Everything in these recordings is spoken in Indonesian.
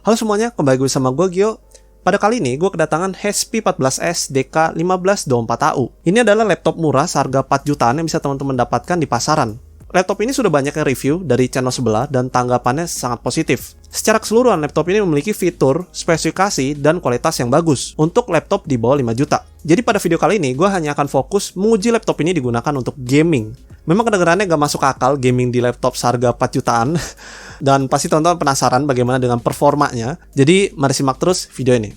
Halo semuanya, kembali gue sama gue Gio. Pada kali ini gue kedatangan HP 14S DK1524AU. Ini adalah laptop murah seharga 4 jutaan yang bisa teman-teman dapatkan di pasaran. Laptop ini sudah banyak yang review dari channel sebelah dan tanggapannya sangat positif. Secara keseluruhan laptop ini memiliki fitur, spesifikasi, dan kualitas yang bagus untuk laptop di bawah 5 juta. Jadi pada video kali ini gue hanya akan fokus menguji laptop ini digunakan untuk gaming. Memang kedengarannya gak masuk akal gaming di laptop seharga 4 jutaan. Dan pasti teman-teman penasaran bagaimana dengan performanya. Jadi mari simak terus video ini.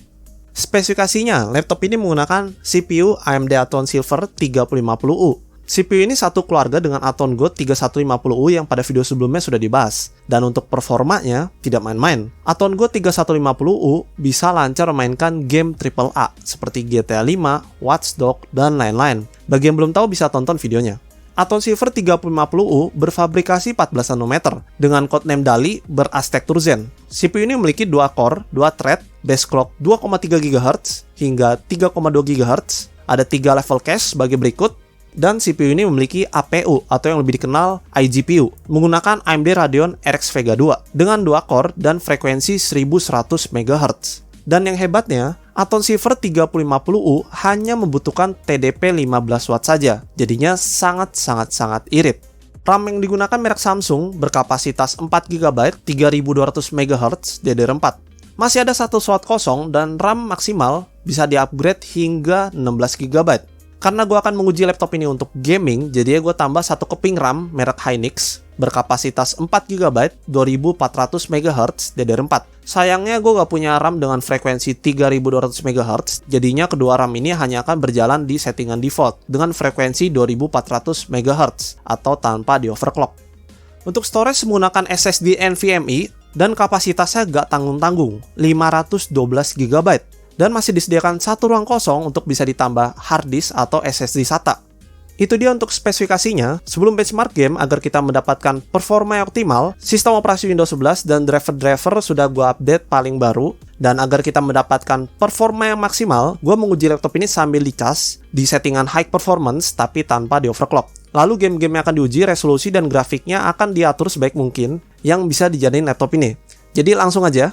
Spesifikasinya, laptop ini menggunakan CPU AMD Athlon Silver 3050U. CPU ini satu keluarga dengan Athlon Go 3150U yang pada video sebelumnya sudah dibahas. Dan untuk performanya, tidak main-main. Athlon Go 3150U bisa lancar memainkan game AAA seperti GTA 5, Watch Dogs, dan lain-lain. Bagi yang belum tahu bisa tonton videonya. Athlon Silver 3050U berfabrikasi 14 nanometer dengan codename DALI berarsitektur Zen. CPU ini memiliki 2 core, 2 thread, base clock 2,3 GHz hingga 3,2 GHz, ada 3 level cache sebagai berikut, dan CPU ini memiliki APU atau yang lebih dikenal iGPU menggunakan AMD Radeon RX Vega 2 dengan 2 core dan frekuensi 1100 MHz. Dan yang hebatnya, Athlon Silver 3050U hanya membutuhkan TDP 15 Watt saja, jadinya sangat irit. RAM yang digunakan merek Samsung berkapasitas 4 GB 3200 MHz DDR4. Masih ada satu slot kosong dan RAM maksimal bisa di-upgrade hingga 16 GB. Karena gue akan menguji laptop ini untuk gaming, jadi gue tambah satu keping RAM merek Hynix berkapasitas 4 GB 2400 MHz DDR4. Sayangnya gue gak punya RAM dengan frekuensi 3200 MHz, jadinya kedua RAM ini hanya akan berjalan di settingan default dengan frekuensi 2400 MHz atau tanpa di overclock. Untuk storage menggunakan SSD NVMe dan kapasitasnya gak tanggung-tanggung, 512 GB. Dan masih disediakan satu ruang kosong untuk bisa ditambah hard disk atau SSD SATA. Itu dia untuk spesifikasinya. Sebelum benchmark game agar kita mendapatkan performa yang optimal, sistem operasi Windows 11 dan driver-driver sudah gue update paling baru. Dan agar kita mendapatkan performa yang maksimal, gue menguji laptop ini sambil dicas di settingan high performance tapi tanpa di overclock. Lalu game-game yang akan diuji, resolusi dan grafiknya akan diatur sebaik mungkin yang bisa dijadiin laptop ini. Jadi langsung aja.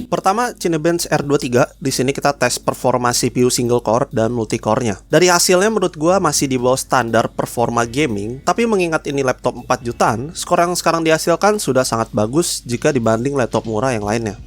Pertama, Cinebench R23. Di sini kita tes performa CPU single core dan multi core-nya. Dari hasilnya menurut gua masih di bawah standar performa gaming, tapi mengingat ini laptop 4 jutaan, skor yang sekarang dihasilkan sudah sangat bagus jika dibanding laptop murah yang lainnya.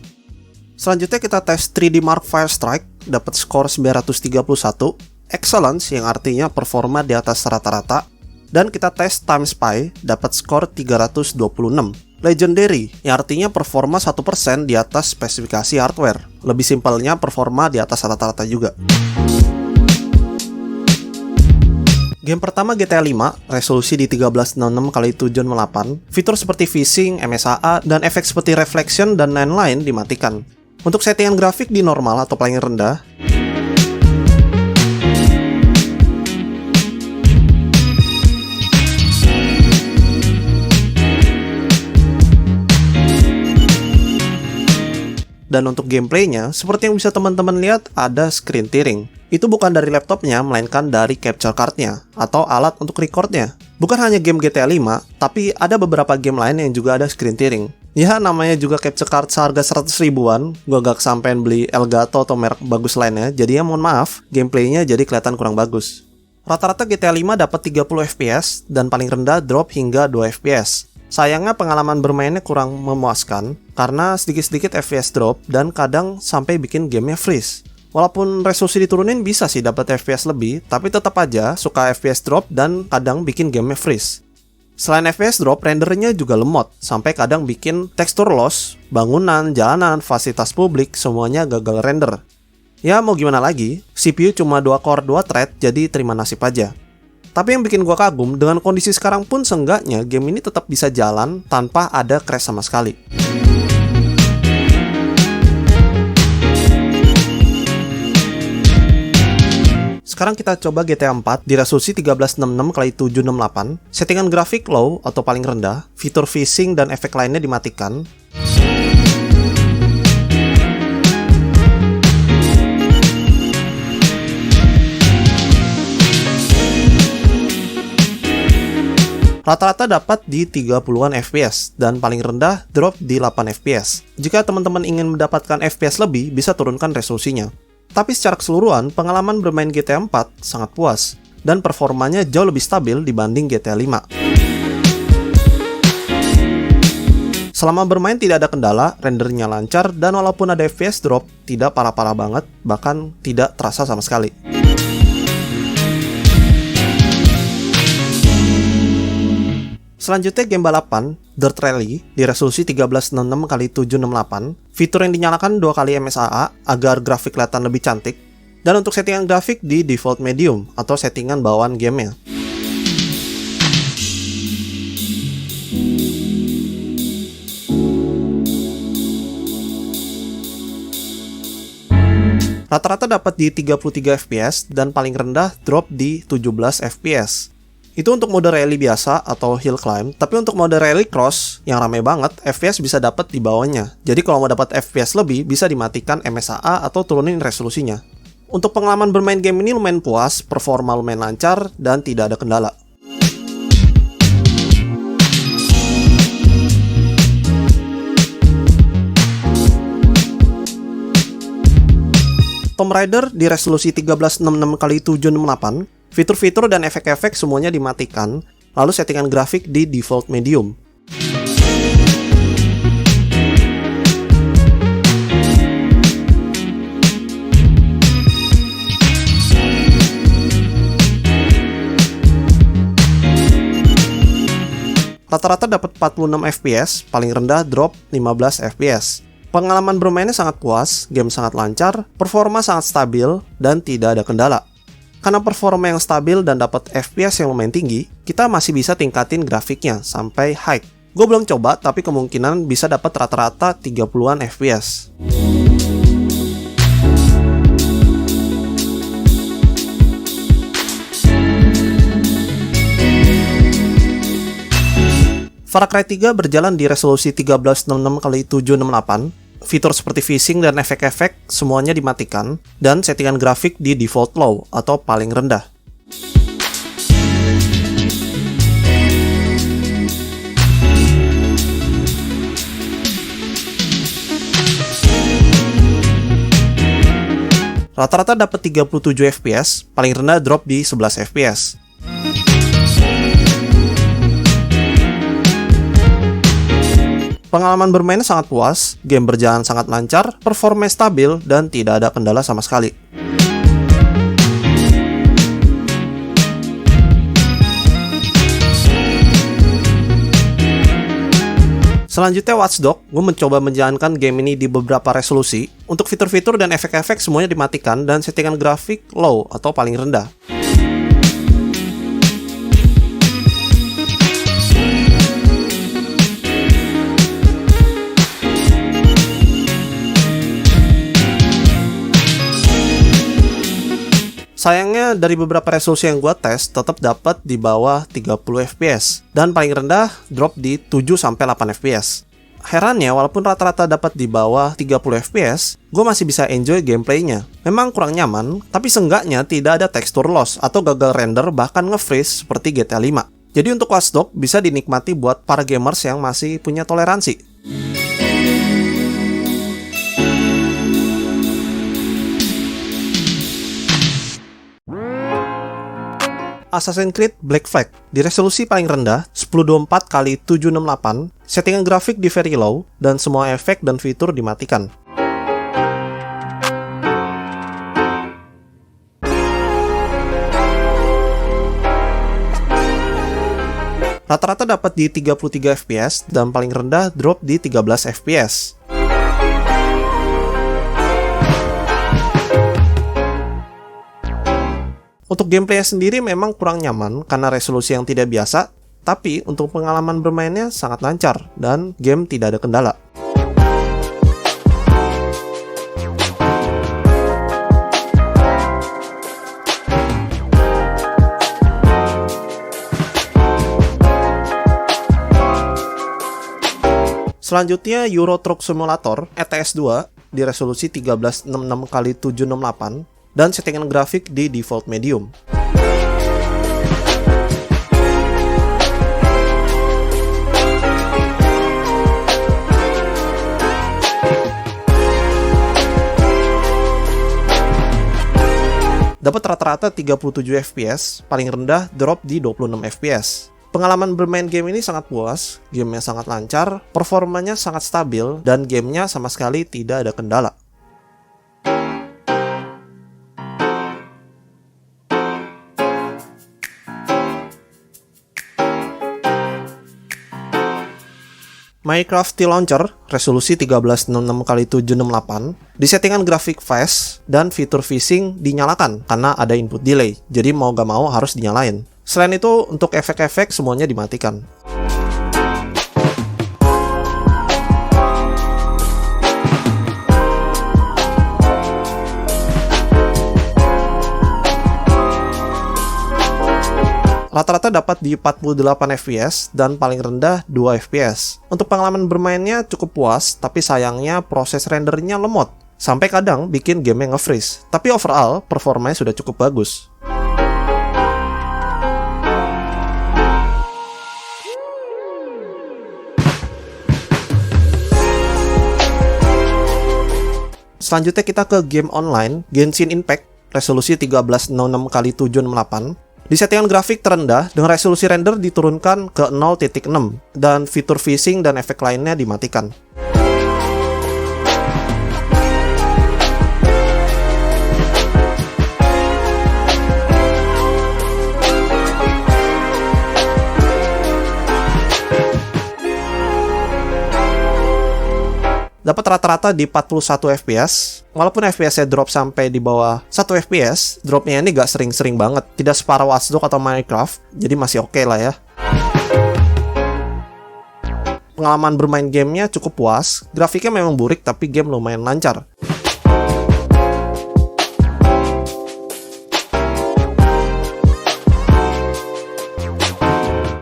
Selanjutnya kita tes 3D Mark Firestrike, dapat skor 931, Excellence yang artinya performa di atas rata-rata, dan kita tes Time Spy, dapat skor 326. Legendary, yang artinya performa 1% di atas spesifikasi hardware. Lebih simpelnya performa di atas rata-rata juga. Game pertama GTA 5, resolusi di 1366x768, fitur seperti phishing, MSAA, dan efek seperti reflection dan lain-lain dimatikan. Untuk settingan grafik di normal atau paling rendah, dan untuk gameplaynya, seperti yang bisa teman-teman lihat, ada screen tearing. Itu bukan dari laptopnya, melainkan dari capture card-nya, atau alat untuk recordnya. Bukan hanya game GTA 5, tapi ada beberapa game lain yang juga ada screen tearing. Ya, namanya juga capture card seharga 100 ribuan, gua gak kesampean beli Elgato atau merek bagus lainnya, jadi ya mohon maaf, gameplaynya jadi kelihatan kurang bagus. Rata-rata GTA 5 dapat 30 FPS, dan paling rendah drop hingga 2 FPS. Sayangnya pengalaman bermainnya kurang memuaskan karena sedikit-sedikit FPS drop dan kadang sampai bikin gamenya freeze. Walaupun resolusi diturunin bisa sih dapat FPS lebih, tapi tetap aja suka FPS drop dan kadang bikin gamenya freeze. Selain FPS drop, rendernya juga lemot, sampai kadang bikin tekstur loss, bangunan, jalanan, fasilitas publik, semuanya gagal render. Ya mau gimana lagi, CPU cuma 2 core 2 thread, jadi terima nasib aja. Tapi yang bikin gua kagum, dengan kondisi sekarang pun seenggaknya game ini tetap bisa jalan tanpa ada crash sama sekali. Sekarang kita coba GTA 4 di resolusi 1366x768, settingan grafik low atau paling rendah, fitur phishing dan efek lainnya dimatikan. Rata-rata dapat di 30-an FPS dan paling rendah drop di 8 FPS. Jika teman-teman ingin mendapatkan FPS lebih, bisa turunkan resolusinya. Tapi secara keseluruhan, pengalaman bermain GTA 4 sangat puas dan performanya jauh lebih stabil dibanding GTA 5. Selama bermain tidak ada kendala, rendernya lancar, dan walaupun ada FPS drop, tidak parah-parah banget, bahkan tidak terasa sama sekali. Selanjutnya game balapan, Dirt Rally, di resolusi 1366x768, fitur yang dinyalakan 2 kali MSAA agar grafik kelihatan lebih cantik, dan untuk settingan grafik di default medium atau settingan bawaan gamenya. Rata-rata dapat di 33 fps dan paling rendah drop di 17 fps. Itu untuk mode rally biasa atau hill climb, tapi untuk mode rally cross yang rame banget, FPS bisa dapat di bawahnya. Jadi kalau mau dapat FPS lebih, bisa dimatikan MSAA atau turunin resolusinya. Untuk pengalaman bermain game ini lumayan puas, performa lumayan lancar, dan tidak ada kendala. Tomb Raider di resolusi 1366x768, fitur-fitur dan efek-efek semuanya dimatikan, lalu settingan grafik di default medium. Rata-rata dapat 46 fps, paling rendah drop 15 fps. Pengalaman bermainnya sangat puas, game sangat lancar, performa sangat stabil, dan tidak ada kendala. Karena performa yang stabil dan dapat FPS yang lumayan tinggi, kita masih bisa tingkatin grafiknya sampai high. Gue belum coba, tapi kemungkinan bisa dapat rata-rata 30-an FPS. Far Cry 3 berjalan di resolusi 1366x768. Fitur seperti phishing dan efek-efek semuanya dimatikan, dan settingan grafik di default low atau paling rendah. Rata-rata dapat 37 fps, paling rendah drop di 11 fps. Pengalaman bermainnya sangat puas, game berjalan sangat lancar, performa stabil, dan tidak ada kendala sama sekali. Selanjutnya Watch Dogs, gue mencoba menjalankan game ini di beberapa resolusi. Untuk fitur-fitur dan efek-efek semuanya dimatikan dan settingan grafik low atau paling rendah. Sayangnya dari beberapa resolusi yang gue tes tetap dapat di bawah 30 fps dan paling rendah drop di 7-8 fps. Herannya walaupun rata-rata dapat di bawah 30 fps, gue masih bisa enjoy gameplaynya. Memang kurang nyaman, tapi seenggaknya tidak ada texture loss atau gagal render bahkan nge-freeze seperti GTA 5. Jadi untuk Watch Dogs bisa dinikmati buat para gamers yang masih punya toleransi. Assassin's Creed Black Flag di resolusi paling rendah 1024x768, settingan grafik di very low, dan semua efek dan fitur dimatikan. Rata-rata dapat di 33 fps dan paling rendah drop di 13 fps. Untuk gameplaynya sendiri memang kurang nyaman karena resolusi yang tidak biasa, tapi untuk pengalaman bermainnya sangat lancar dan game tidak ada kendala. Selanjutnya Euro Truck Simulator ETS 2 di resolusi 1366x768 dan settingan grafik di default medium. dapat rata-rata 37 fps, paling rendah drop di 26 fps. Pengalaman bermain game ini sangat puas, gamenya sangat lancar, performanya sangat stabil, dan gamenya sama sekali tidak ada kendala. Minecraft T-Launcher, resolusi 1366x768, di settingan grafik fast dan fitur phishing dinyalakan karena ada input delay, jadi mau gak mau harus dinyalain. Selain itu, untuk efek-efek semuanya dimatikan. Rata-rata dapat di 48 fps dan paling rendah 2 fps. Untuk pengalaman bermainnya cukup puas, tapi sayangnya proses rendernya lemot, sampai kadang bikin game nge-freeze. Tapi overall, performanya sudah cukup bagus. Selanjutnya kita ke game online, Genshin Impact, resolusi 1366x768. Di settingan grafik terendah, dengan resolusi render diturunkan ke 0.6, dan fitur phishing dan efek lainnya dimatikan. Dapat rata-rata di 41 fps. Walaupun FPS-nya drop sampai di bawah 1 fps, dropnya ini gak sering-sering banget. Tidak separah Watch Dogs atau Minecraft, jadi masih oke lah ya. Pengalaman bermain gamenya cukup puas, grafiknya memang burik tapi game lumayan lancar.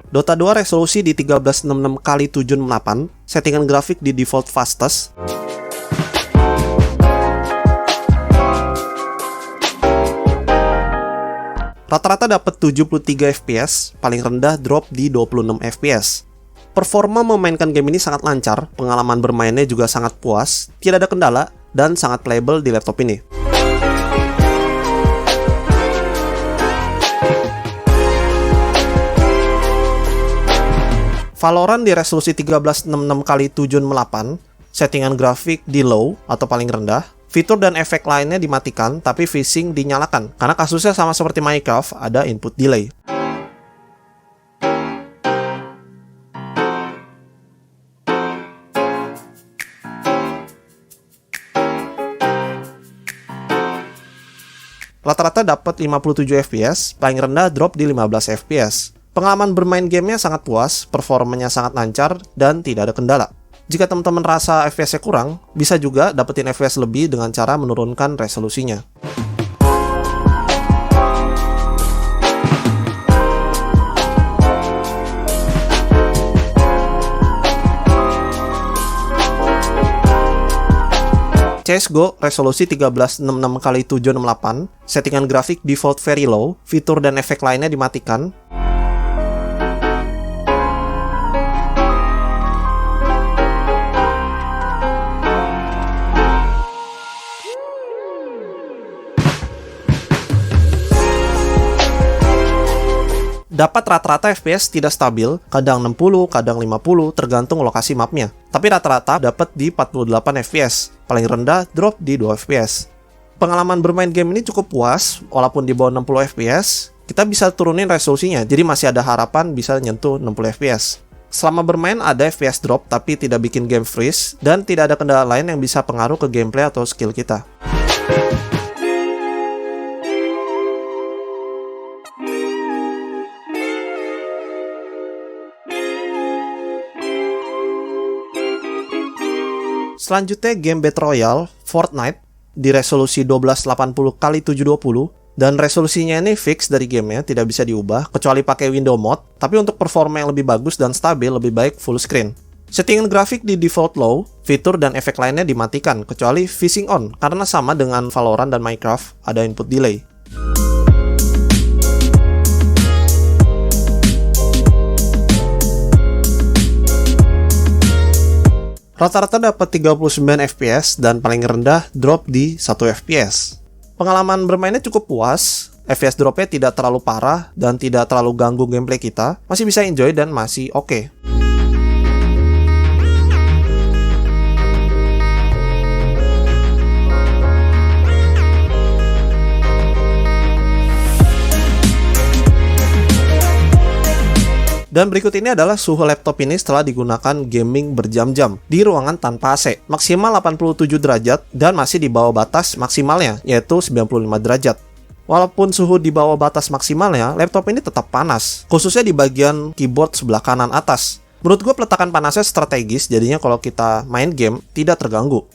Dota 2 resolusi di 1366x768, settingan grafik di default fastest. Rata-rata dapat 73 fps, paling rendah drop di 26 fps. Performa memainkan game ini sangat lancar, pengalaman bermainnya juga sangat puas, tidak ada kendala, dan sangat playable di laptop ini. Valorant di resolusi 1366x768, settingan grafik di low atau paling rendah, fitur dan efek lainnya dimatikan tapi phishing dinyalakan karena kasusnya sama seperti Minecraft, ada input delay. Rata-rata dapat 57 fps, paling rendah drop di 15 fps. Pengalaman bermain gamenya sangat puas, performanya sangat lancar, dan tidak ada kendala. Jika teman-teman rasa FPS-nya kurang, bisa juga dapetin FPS lebih dengan cara menurunkan resolusinya. CSGO resolusi 1366x768, settingan grafik default very low, fitur dan efek lainnya dimatikan. Dapat rata-rata FPS tidak stabil, kadang 60, kadang 50, tergantung lokasi mapnya. Tapi rata-rata dapat di 48 FPS, paling rendah drop di 2 FPS. Pengalaman bermain game ini cukup puas, walaupun di bawah 60 FPS, kita bisa turunin resolusinya, jadi masih ada harapan bisa nyentuh 60 FPS. Selama bermain ada FPS drop, tapi tidak bikin game freeze, dan tidak ada kendala lain yang bisa pengaruh ke gameplay atau skill kita. Selanjutnya game Battle Royale, Fortnite, di resolusi 1280x720, dan resolusinya ini fix dari gamenya, tidak bisa diubah, kecuali pakai window mode, tapi untuk performa yang lebih bagus dan stabil, lebih baik full screen. Settingan grafik di default low, fitur dan efek lainnya dimatikan, kecuali phishing on, karena sama dengan Valorant dan Minecraft, ada input delay. Rata-rata dapat 39 fps dan paling rendah drop di 1 fps. Pengalaman bermainnya cukup puas, FPS dropnya tidak terlalu parah dan tidak terlalu ganggu gameplay kita, masih bisa enjoy dan masih oke. Dan berikut ini adalah suhu laptop ini setelah digunakan gaming berjam-jam di ruangan tanpa AC. Maksimal 87 derajat dan masih di bawah batas maksimalnya, yaitu 95 derajat. Walaupun suhu di bawah batas maksimalnya, laptop ini tetap panas, khususnya di bagian keyboard sebelah kanan atas. Menurut gue peletakan panasnya strategis, jadinya kalau kita main game tidak terganggu.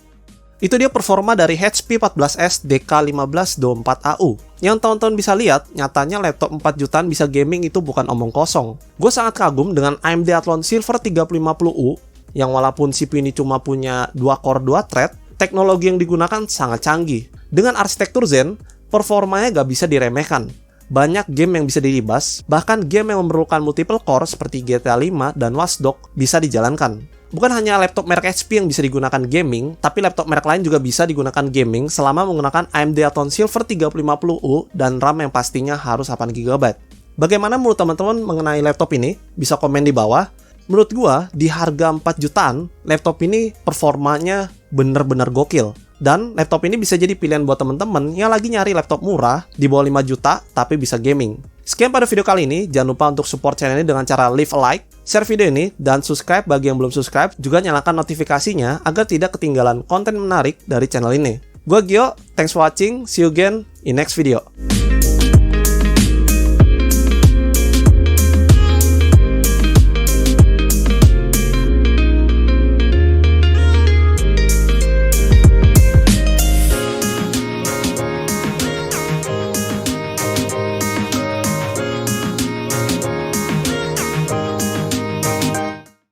Itu dia performa dari HP 14S DK1524AU. Yang tahun-tahun bisa lihat, nyatanya laptop 4 jutaan bisa gaming itu bukan omong kosong. Gue sangat kagum dengan AMD Athlon Silver 3050U, yang walaupun CPU ini cuma punya 2 core 2 thread, teknologi yang digunakan sangat canggih. Dengan arsitektur Zen, performanya gak bisa diremehkan. Banyak game yang bisa dilibas, bahkan game yang memerlukan multiple core seperti GTA 5 dan Watch Dogs bisa dijalankan. Bukan hanya laptop merek HP yang bisa digunakan gaming, tapi laptop merek lain juga bisa digunakan gaming selama menggunakan AMD Athlon Silver 3050U dan RAM yang pastinya harus 8GB. Bagaimana menurut teman-teman mengenai laptop ini? Bisa komen di bawah. Menurut gua, di harga 4 jutaan, laptop ini performanya bener-bener gokil. Dan laptop ini bisa jadi pilihan buat teman-teman yang lagi nyari laptop murah di bawah 5 juta tapi bisa gaming. Sekian pada video kali ini, jangan lupa untuk support channel ini dengan cara leave a like, share video ini, dan subscribe bagi yang belum subscribe, juga nyalakan notifikasinya agar tidak ketinggalan konten menarik dari channel ini. Gua Gio, thanks for watching, see you again in next video.